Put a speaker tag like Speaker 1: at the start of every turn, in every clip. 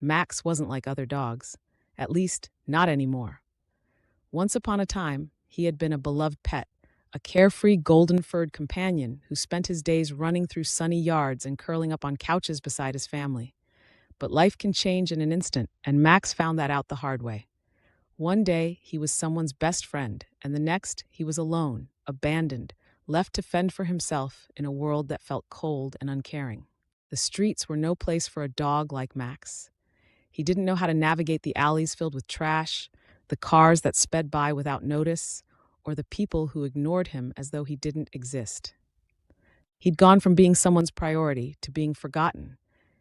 Speaker 1: Max wasn't like other dogs, at least not anymore. Once upon a time, he had been a beloved pet, a carefree golden-furred companion who spent his days running through sunny yards and curling up on couches beside his family. But life can change in an instant, and Max found that out the hard way. One day, he was someone's best friend, and the next, he was alone, abandoned, left to fend for himself in a world that felt cold and uncaring. The streets were no place for a dog like Max. He didn't know how to navigate the alleys filled with trash, the cars that sped by without notice, or the people who ignored him as though he didn't exist. He'd gone from being someone's priority to being forgotten.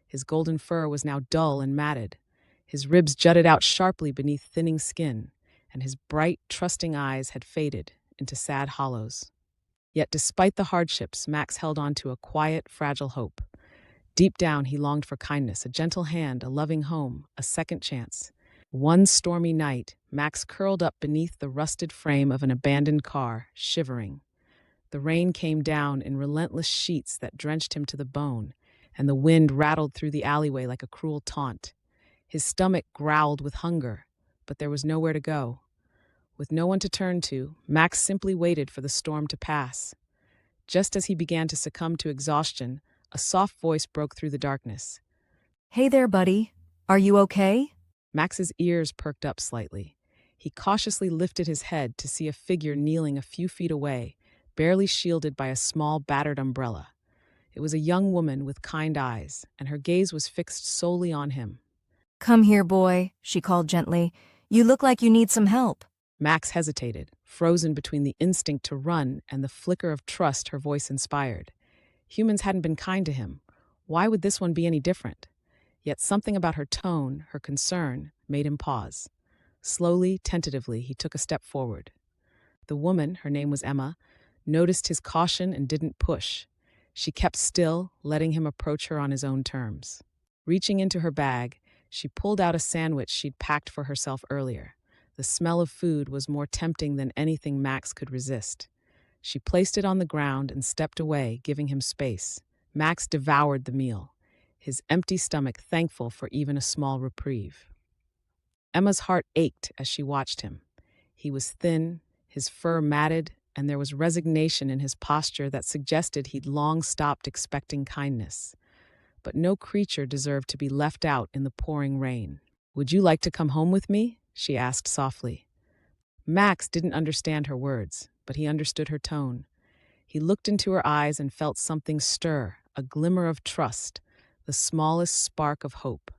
Speaker 1: His golden fur was now dull and matted. His ribs jutted out sharply beneath thinning skin, and his bright, trusting eyes had faded into sad hollows. Yet despite the hardships, Max held on to a quiet, fragile hope. Deep down, he longed for kindness, a gentle hand, a loving home, a second chance. One stormy night, Max curled up beneath the rusted frame of an abandoned car, shivering. The rain came down in relentless sheets that drenched him to the bone, and the wind rattled through the alleyway like a cruel taunt. His stomach growled with hunger, but there was nowhere to go. With no one to turn to, Max simply waited for the storm to pass. Just as he began to succumb to exhaustion, a soft voice broke through the darkness.
Speaker 2: Hey there, buddy. Are you okay?
Speaker 1: Max's ears perked up slightly. He cautiously lifted his head to see a figure kneeling a few feet away, barely shielded by a small, battered umbrella. It was a young woman with kind eyes, and her gaze was fixed solely on him.
Speaker 2: Come here, boy, she called gently. You look like you need some help.
Speaker 1: Max hesitated, frozen between the instinct to run and the flicker of trust her voice inspired. Humans hadn't been kind to him. Why would this one be any different? Yet something about her tone, her concern, made him pause. Slowly, tentatively, he took a step forward. The woman, her name was Emma, noticed his caution and didn't push. She kept still, letting him approach her on his own terms. Reaching into her bag, she pulled out a sandwich she'd packed for herself earlier. The smell of food was more tempting than anything Max could resist. She placed it on the ground and stepped away, giving him space. Max devoured the meal, his empty stomach thankful for even a small reprieve. Emma's heart ached as she watched him. He was thin, his fur matted, and there was resignation in his posture that suggested he'd long stopped expecting kindness. But no creature deserved to be left out in the pouring rain. "Would you like to come home with me?" she asked softly. Max didn't understand her words, but he understood her tone. He looked into her eyes and felt something stir, a glimmer of trust, the smallest spark of hope.